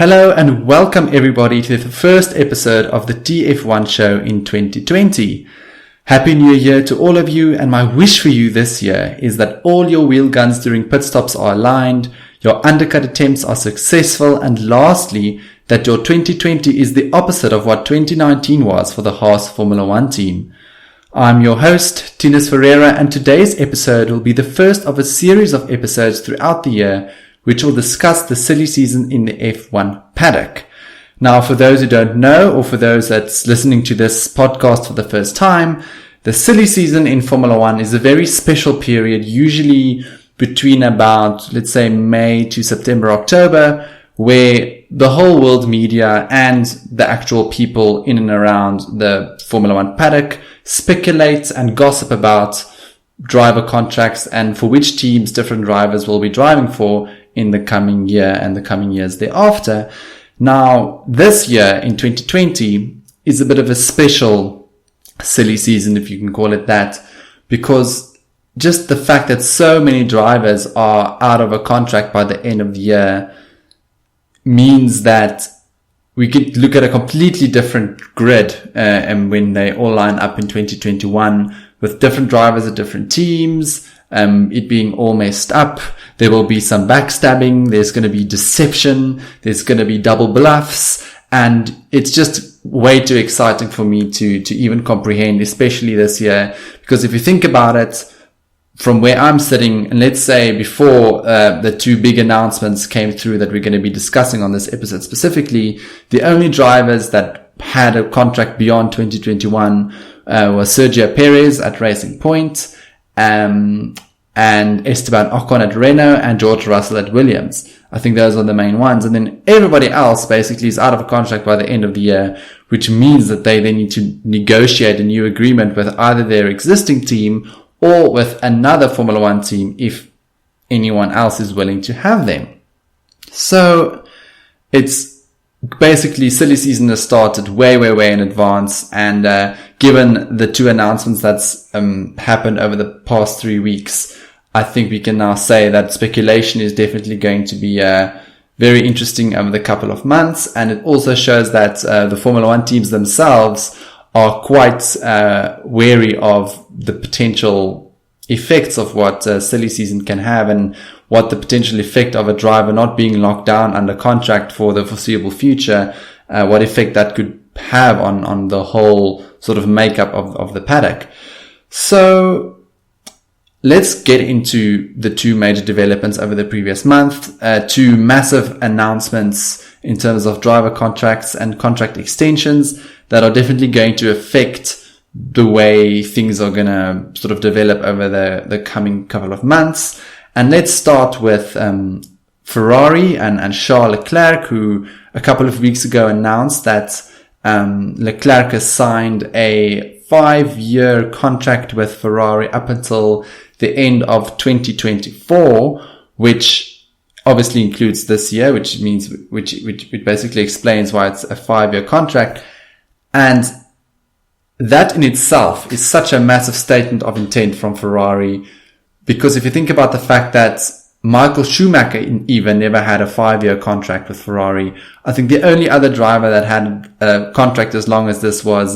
Hello and welcome everybody to the first episode of the TF1 show in 2020. Happy New Year to all of you, and my wish for you this year is that all your wheel guns during pit stops are aligned, your undercut attempts are successful, and lastly, that your 2020 is the opposite of what 2019 was for the Haas Formula One team. I'm your host, Tinus Ferreira, and today's episode will be the first of a series of episodes throughout the year which will discuss the silly season in the F1 paddock. Now, for those who don't know, or for those that's listening to this podcast for the first time, the silly season in Formula One is a very special period, usually between about, let's say, May to September, October, where the whole world media and the actual people in and around the Formula One paddock speculate and gossip about driver contracts and for which teams different drivers will be driving for in the coming year and the coming years thereafter. Now, this year in 2020 is a bit of a special silly season, if you can call it that, because just the fact that so many drivers are out of a contract by the end of the year means that we could look at a completely different grid and when they all line up in 2021 with different drivers at different teams, it being all messed up. There will be some backstabbing. There's going to be deception. There's going to be double bluffs. And it's just way too exciting for me to even comprehend, especially this year. Because if you think about it, from where I'm sitting, and let's say before the two big announcements came through that we're going to be discussing on this episode specifically, the only drivers that had a contract beyond 2021 were Sergio Perez at Racing Point, and Esteban Ocon at Renault, and George Russell at Williams. I think those are the main ones. And then everybody else basically is out of a contract by the end of the year, which means that they need to negotiate a new agreement with either their existing team or with another Formula One team if anyone else is willing to have them. So it's basically silly season has started way in advance, and given the two announcements that's happened over the past 3 weeks, I think we can now say that speculation is definitely going to be very interesting over the couple of months. And it also shows that the Formula One teams themselves are quite wary of the potential effects of what silly season can have, and what the potential effect of a driver not being locked down under contract for the foreseeable future, what effect that could have on the whole sort of makeup of the paddock. So let's get into the two major developments over the previous month, two massive announcements in terms of driver contracts and contract extensions that are definitely going to affect the way things are going to sort of develop over the coming couple of months. And let's start with Ferrari and Charles Leclerc, who a couple of weeks ago announced that Leclerc has signed a 5-year contract with Ferrari up until the end of 2024, which obviously includes this year, which basically explains why it's a 5-year contract. And that in itself is such a massive statement of intent from Ferrari, because if you think about the fact that Michael Schumacher even never had a 5-year contract with Ferrari, I think the only other driver that had a contract as long as this was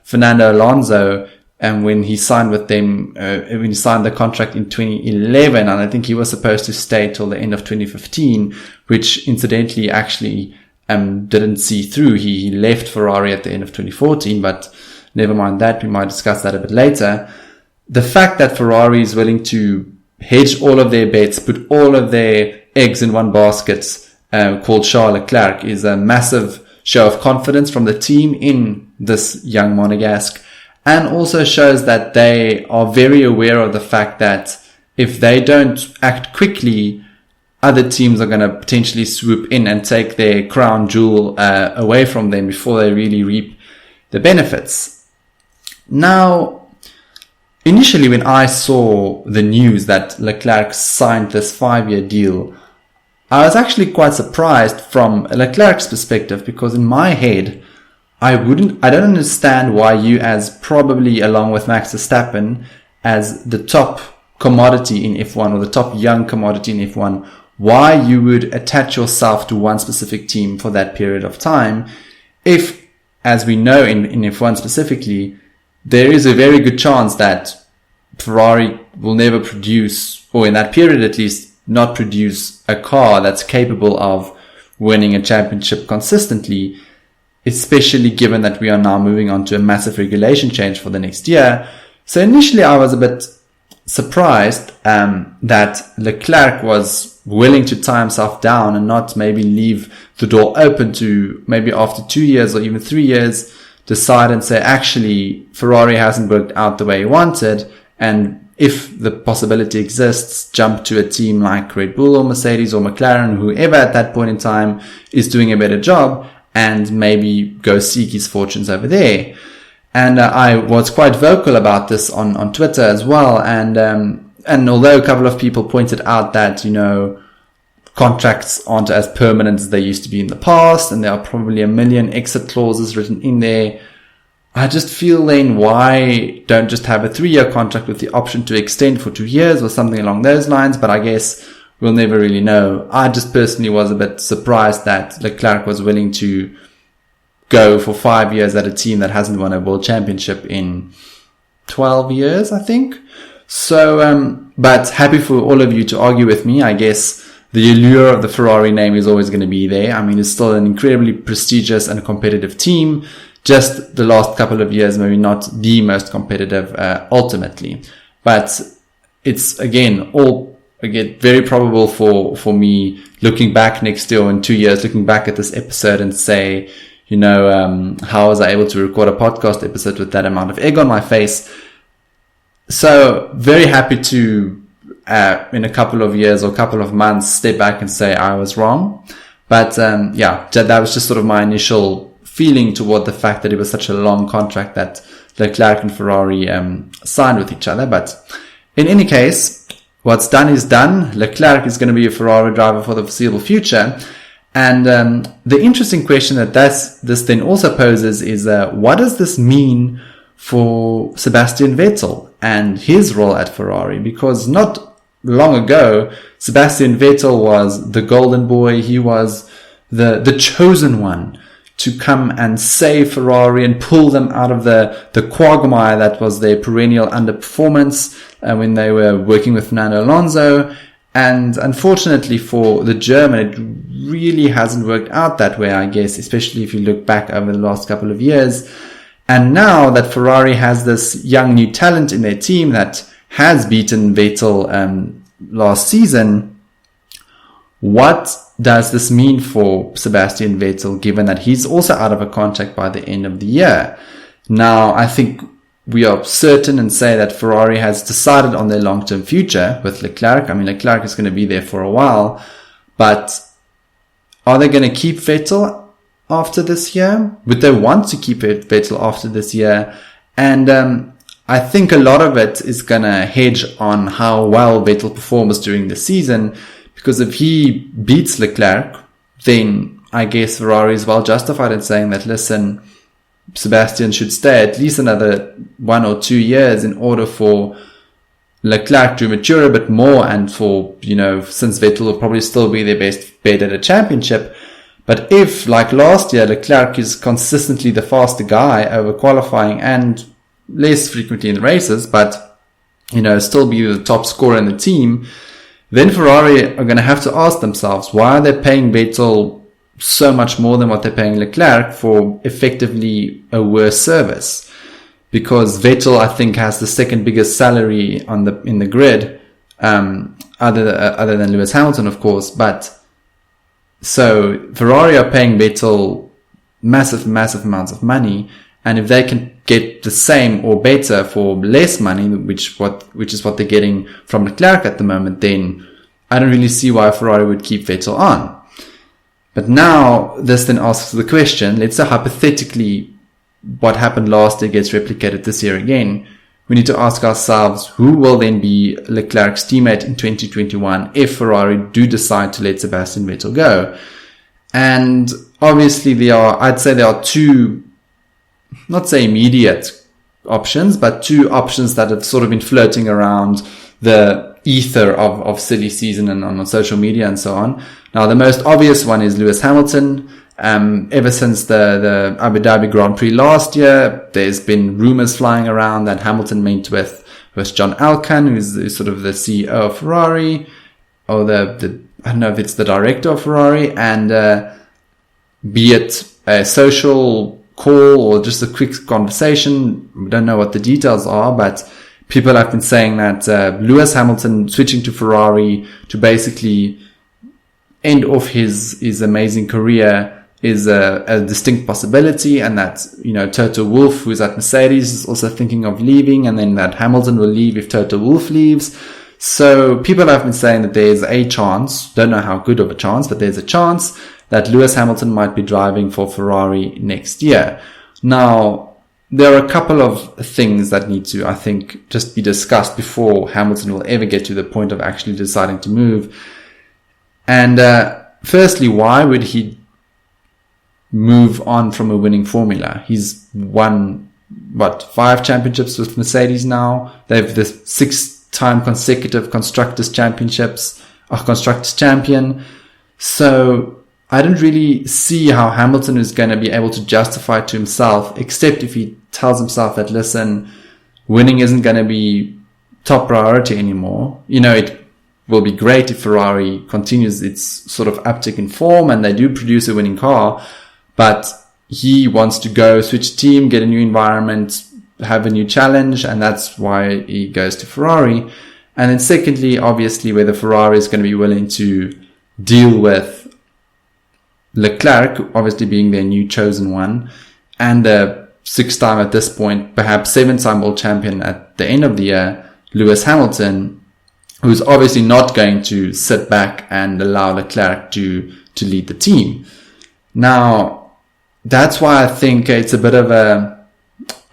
Fernando Alonso, and when he signed with them, when he signed the contract in 2011, and I think he was supposed to stay till the end of 2015, which incidentally actually didn't see through. He left Ferrari at the end of 2014, but never mind that. We might discuss that a bit later. The fact that Ferrari is willing to hedge all of their bets, put all of their eggs in one basket, called Charles Leclerc, is a massive show of confidence from the team in this young Monegasque, and also shows that they are very aware of the fact that if they don't act quickly, other teams are going to potentially swoop in and take their crown jewel away from them before they really reap the benefits. Now, initially, when I saw the news that Leclerc signed this 5-year deal, I was actually quite surprised from Leclerc's perspective, because in my head, I don't understand why you, as probably along with Max Verstappen, as the top commodity in F1 or the top young commodity in F1, why you would attach yourself to one specific team for that period of time if, as we know in F1 specifically, there is a very good chance that Ferrari will never produce, or in that period at least, not produce a car that's capable of winning a championship consistently, especially given that we are now moving on to a massive regulation change for the next year. So initially I was a bit surprised that Leclerc was willing to tie himself down and not maybe leave the door open to maybe after 2 years or even 3 years decide and say, actually, Ferrari hasn't worked out the way he wanted, and if the possibility exists, jump to a team like Red Bull or Mercedes or McLaren, whoever at that point in time is doing a better job, and maybe go seek his fortunes over there. And I was quite vocal about this on Twitter as well. And although a couple of people pointed out that, contracts aren't as permanent as they used to be in the past, and there are probably a million exit clauses written in there, I just feel then why don't just have a 3-year contract with the option to extend for 2 years or something along those lines? But I guess we'll never really know. I just personally was a bit surprised that Leclerc was willing to go for 5 years at a team that hasn't won a world championship in 12 years, I think. So, but happy for all of you to argue with me. I guess the allure of the Ferrari name is always going to be there. I mean, it's still an incredibly prestigious and competitive team. Just the last couple of years, maybe not the most competitive, ultimately. But it's again, very probable for me looking back next year or in 2 years, looking back at this episode and say, how was I able to record a podcast episode with that amount of egg on my face? So very happy to, in a couple of years or couple of months, step back and say I was wrong. But, that was just sort of my initial feeling toward the fact that it was such a long contract that Leclerc and Ferrari, signed with each other. But in any case, what's done is done. Leclerc is going to be a Ferrari driver for the foreseeable future. And the interesting question that this then also poses is, what does this mean for Sebastian Vettel and his role at Ferrari? Because not long ago, Sebastian Vettel was the golden boy. He was the chosen one to come and save Ferrari and pull them out of the quagmire that was their perennial underperformance when they were working with Fernando Alonso. And unfortunately for the German, it really hasn't worked out that way, I guess, especially if you look back over the last couple of years. And now that Ferrari has this young new talent in their team that has beaten Vettel last season, what does this mean for Sebastian Vettel, given that he's also out of a contract by the end of the year? Now, I think we are certain and say that Ferrari has decided on their long-term future with Leclerc. I mean, Leclerc is going to be there for a while, but are they going to keep Vettel after this year? Would they want to keep Vettel after this year? And I think a lot of it is going to hedge on how well Vettel performs during the season, because if he beats Leclerc, then I guess Ferrari is well justified in saying that, listen, Sebastian should stay at least another 1 or 2 years in order for Leclerc to mature a bit more, and for, since Vettel will probably still be their best bet at a championship. But if, like last year, Leclerc is consistently the faster guy over qualifying and less frequently in the races, but, still be the top scorer in the team, then Ferrari are going to have to ask themselves, why are they paying Vettel so much more than what they're paying Leclerc for effectively a worse service? Because Vettel, I think, has the second biggest salary in the grid, other than Lewis Hamilton, of course. But so Ferrari are paying Vettel massive amounts of money, and if they can get the same or better for less money, which is what they're getting from Leclerc at the moment, then I don't really see why Ferrari would keep Vettel on. But now this then asks the question, let's say hypothetically what happened last year gets replicated this year again. We need to ask ourselves, who will then be Leclerc's teammate in 2021 if Ferrari do decide to let Sebastian Vettel go? And obviously there are two, not say immediate options, but two options that have sort of been floating around the ether of silly season and on social media and so on. Now, the most obvious one is Lewis Hamilton. Ever since the Abu Dhabi Grand Prix last year, there's been rumors flying around that Hamilton met with John Elkann, who's sort of the CEO of Ferrari, or the I don't know if it's the director of Ferrari, and be it a social call or just a quick conversation, we don't know what the details are, but people have been saying that Lewis Hamilton switching to Ferrari to basically end off his amazing career is a distinct possibility, and that, you know, Toto Wolff, who's at Mercedes, is also thinking of leaving, and then that Hamilton will leave if Toto Wolff leaves. So people have been saying that there's a chance, don't know how good of a chance, but there's a chance that Lewis Hamilton might be driving for Ferrari next year. Now, there are a couple of things that need to, I think, just be discussed before Hamilton will ever get to the point of actually deciding to move. And firstly, why would he move on from a winning formula? He's won, 5 championships with Mercedes now. They have the 6-time consecutive Constructors' Championships, Constructors' Champion. So I don't really see how Hamilton is going to be able to justify it to himself, except if he tells himself that, listen, winning isn't going to be top priority anymore. You know, it will be great if Ferrari continues its sort of uptick in form and they do produce a winning car, but he wants to go switch team, get a new environment, have a new challenge, and that's why he goes to Ferrari. And then secondly, obviously, whether Ferrari is going to be willing to deal with Leclerc, obviously being their new chosen one, and the 6-time at this point, perhaps 7-time world champion at the end of the year, Lewis Hamilton, who's obviously not going to sit back and allow Leclerc to lead the team. Now, that's why I think it's a bit of a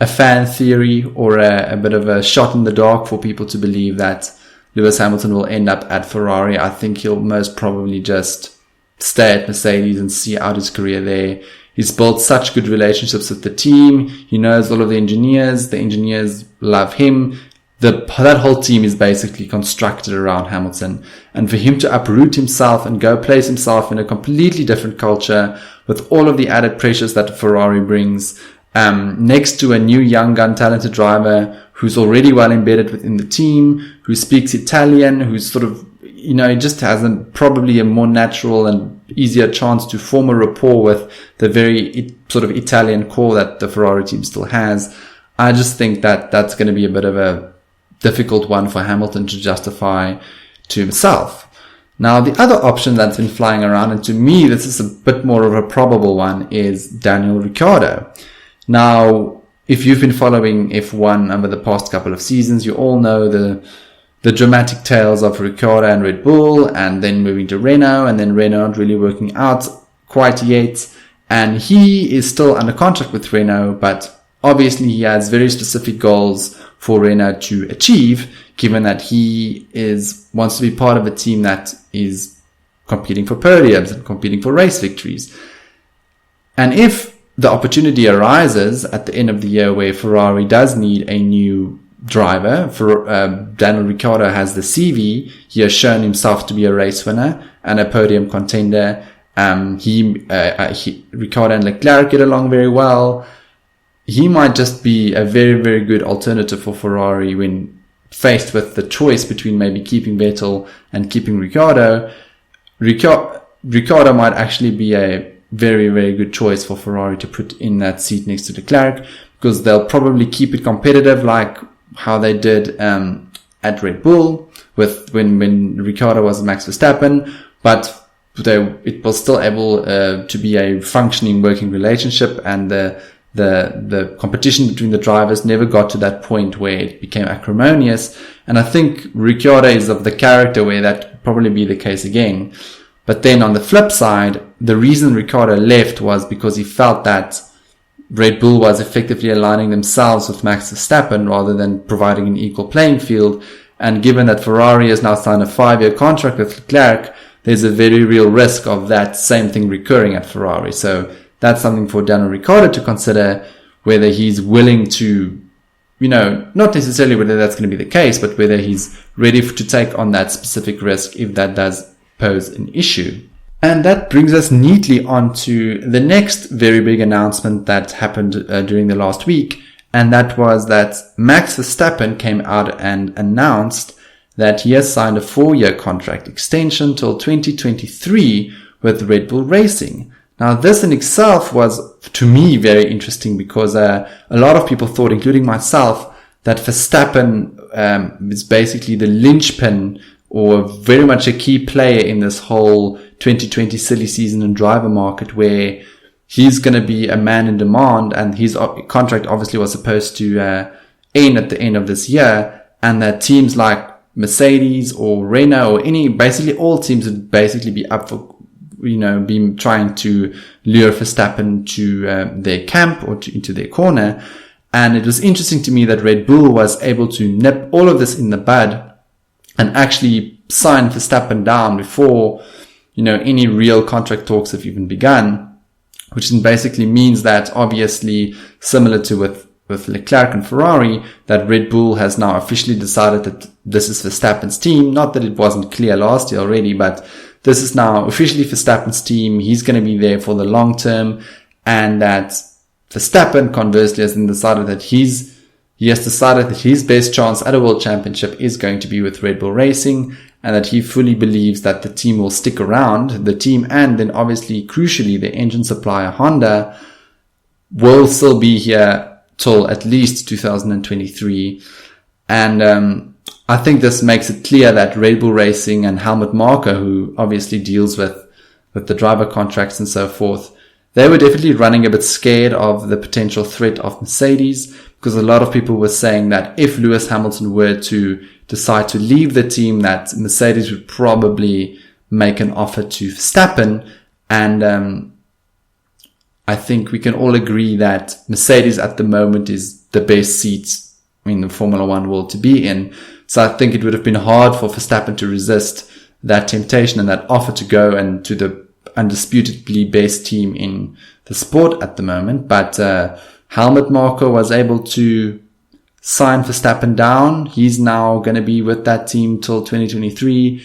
fan theory, or a bit of a shot in the dark for people to believe that Lewis Hamilton will end up at Ferrari. I think he'll most probably just stay at Mercedes and see out his career there. He's built such good relationships with the team. He knows all of the engineers. The engineers love him. That whole team is basically constructed around Hamilton. And for him to uproot himself and go place himself in a completely different culture with all of the added pressures that Ferrari brings, next to a new young gun talented driver who's already well embedded within the team, who speaks Italian, who's sort of, you know, just has probably a more natural and easier chance to form a rapport with the very sort of Italian core that the Ferrari team still has. I just think that that's going to be a bit of a difficult one for Hamilton to justify to himself. Now, the other option that's been flying around, and to me this is a bit more of a probable one, is Daniel Ricciardo. Now, if you've been following F1 over the past couple of seasons, you all know the dramatic tales of Ricciardo and Red Bull, and then moving to Renault, and then Renault not really working out quite yet. And he is still under contract with Renault, but obviously he has very specific goals for Renault to achieve, given that he wants to be part of a team that is competing for podiums and competing for race victories. And if the opportunity arises at the end of the year where Ferrari does need a new driver, Daniel Ricciardo has the CV. He has shown himself to be a race winner and a podium contender. Ricciardo and Leclerc get along very well. He might just be a very, very good alternative for Ferrari when faced with the choice between maybe keeping Vettel and keeping Ricciardo. Ricciardo might actually be a very, very good choice for Ferrari to put in that seat next to Leclerc, because they'll probably keep it competitive like how they did at Red Bull with when Ricciardo was Max Verstappen, but it was still able to be a functioning working relationship, and the competition between the drivers never got to that point where it became acrimonious. And I think Ricciardo is of the character where that could probably be the case again. But then on the flip side, the reason Ricciardo left was because he felt that Red Bull was effectively aligning themselves with Max Verstappen rather than providing an equal playing field. And given that Ferrari has now signed a 5-year contract with Leclerc, there's a very real risk of that same thing recurring at Ferrari. So that's something for Daniel Ricciardo to consider, whether he's willing to, not necessarily whether that's going to be the case, but whether he's ready to take on that specific risk if that does pose an issue. And that brings us neatly onto the next very big announcement that happened during the last week. And that was that Max Verstappen came out and announced that he has signed a 4-year contract extension till 2023 with Red Bull Racing. Now, this in itself was, to me, very interesting because a lot of people thought, including myself, that Verstappen is basically the linchpin or very much a key player in this whole 2020 silly season and driver market, where he's going to be a man in demand, and his contract obviously was supposed to end at the end of this year, and that teams like Mercedes or Renault or basically all teams would basically be up for, be trying to lure Verstappen to their camp or into their corner. And it was interesting to me that Red Bull was able to nip all of this in the bud and actually sign Verstappen down before, any real contract talks have even begun, which then basically means that, obviously, similar to with Leclerc and Ferrari, that Red Bull has now officially decided that this is Verstappen's team. Not that it wasn't clear last year already, but this is now officially Verstappen's team. He's going to be there for the long term, and that Verstappen, conversely, has then decided that he has decided that his best chance at a world championship is going to be with Red Bull Racing, and that he fully believes that the team will stick around. The team, and then obviously, crucially, the engine supplier Honda will still be here till at least 2023. And I think this makes it clear that Red Bull Racing and Helmut Marko, who obviously deals with the driver contracts and so forth, they were definitely running a bit scared of the potential threat of Mercedes, because a lot of people were saying that if Lewis Hamilton were to decide to leave the team, that Mercedes would probably make an offer to Verstappen. And I think we can all agree that Mercedes at the moment is the best seat in the Formula One world to be in. So I think it would have been hard for Verstappen to resist that temptation and that offer to go and to the undisputedly best team in the sport at the moment. But Helmut Marko was able to sign Verstappen down. He's now going to be with that team till 2023.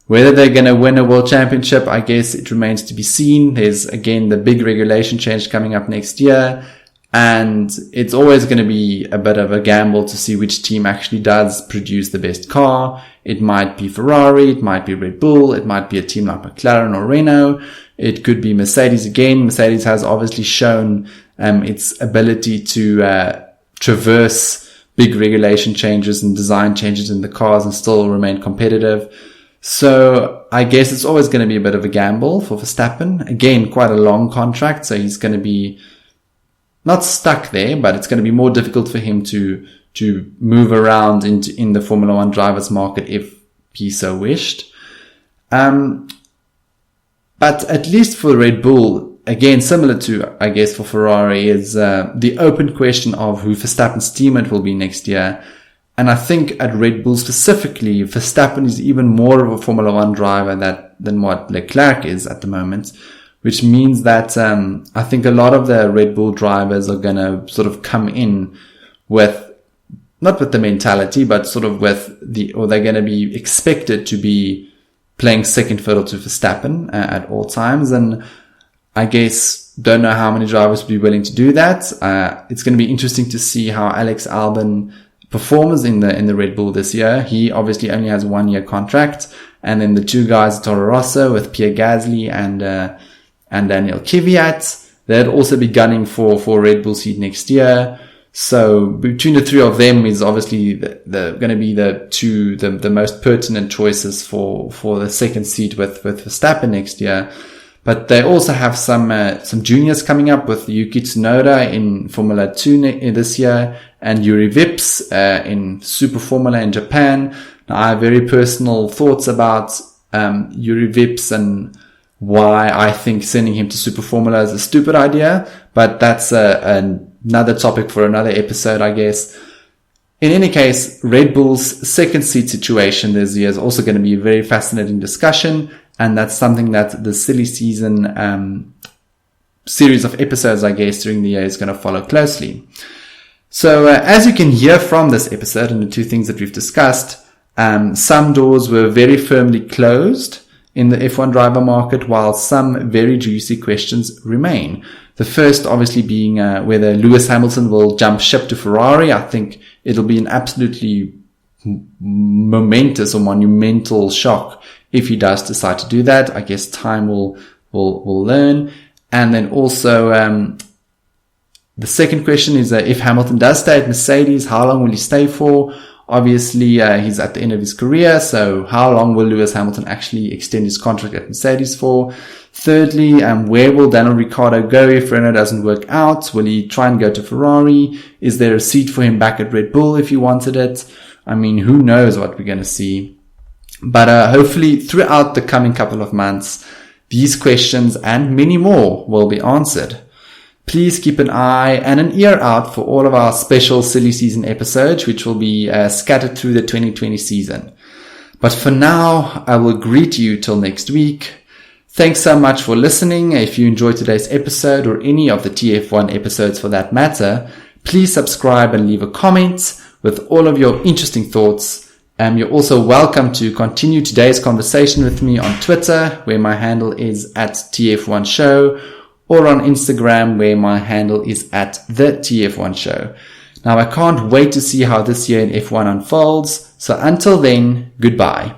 Whether they're going to win a world championship, I guess it remains to be seen. There's, again, the big regulation change coming up next year. And it's always going to be a bit of a gamble to see which team actually does produce the best car. It might be Ferrari, it might be Red Bull, it might be a team like McLaren or Renault. It could be Mercedes again. Mercedes has obviously shown its ability to traverse big regulation changes and design changes in the cars and still remain competitive. So I guess it's always going to be a bit of a gamble for Verstappen. Again, quite a long contract, so he's going to be not stuck there, but it's going to be more difficult for him to move around in the Formula One drivers market if he so wished. But at least for Red Bull, again, similar to, I guess, for Ferrari, is the open question of who Verstappen's teammate will be next year. And I think at Red Bull specifically, Verstappen is even more of a Formula One driver than what Leclerc is at the moment, which means that I think a lot of the Red Bull drivers are going to sort of come in with, not with the mentality, but sort of with or they're going to be expected to be playing second fiddle to Verstappen at all times. And I guess don't know how many drivers will be willing to do that. It's going to be interesting to see how Alex Albon performs in the Red Bull this year. He obviously only has a 1-year contract, and then the two guys at Toro Rosso with Pierre Gasly and Daniel Kvyat, they'd also be gunning for Red Bull seat next year. So between the three of them is obviously the going to be the most pertinent choices for the second seat with Verstappen next year. But they also have some juniors coming up with Yuki Tsunoda in Formula 2 this year, and Yuri Vips in Super Formula in Japan. Now, I have very personal thoughts about Yuri Vips and why I think sending him to Super Formula is a stupid idea, but that's another topic for another episode, I guess. In any case, Red Bull's second seat situation this year is also going to be a very fascinating discussion, and that's something that the silly season series of episodes, I guess, during the year is going to follow closely. So as you can hear from this episode and the two things that we've discussed, some doors were very firmly closed in the F1 driver market, while some very juicy questions remain. The first obviously being whether Lewis Hamilton will jump ship to Ferrari. I think it'll be an absolutely momentous or monumental shock if he does decide to do that. I guess time will learn. And then also the second question is if Hamilton does stay at Mercedes, how long will he stay for? Obviously, he's at the end of his career, so how long will Lewis Hamilton actually extend his contract at Mercedes for? Thirdly, where will Daniel Ricciardo go if Renault doesn't work out? Will he try and go to Ferrari? Is there a seat for him back at Red Bull if he wanted it? I mean, who knows what we're going to see. But hopefully throughout the coming couple of months, these questions and many more will be answered. Please keep an eye and an ear out for all of our special silly season episodes, which will be scattered through the 2020 season. But for now, I will greet you till next week. Thanks so much for listening. If you enjoyed today's episode or any of the TF1 episodes for that matter, please subscribe and leave a comment with all of your interesting thoughts. You're also welcome to continue today's conversation with me on Twitter, where my handle is @TF1Show, or on Instagram, where my handle is @TheTF1Show. Now, I can't wait to see how this year in F1 unfolds. So until then, goodbye.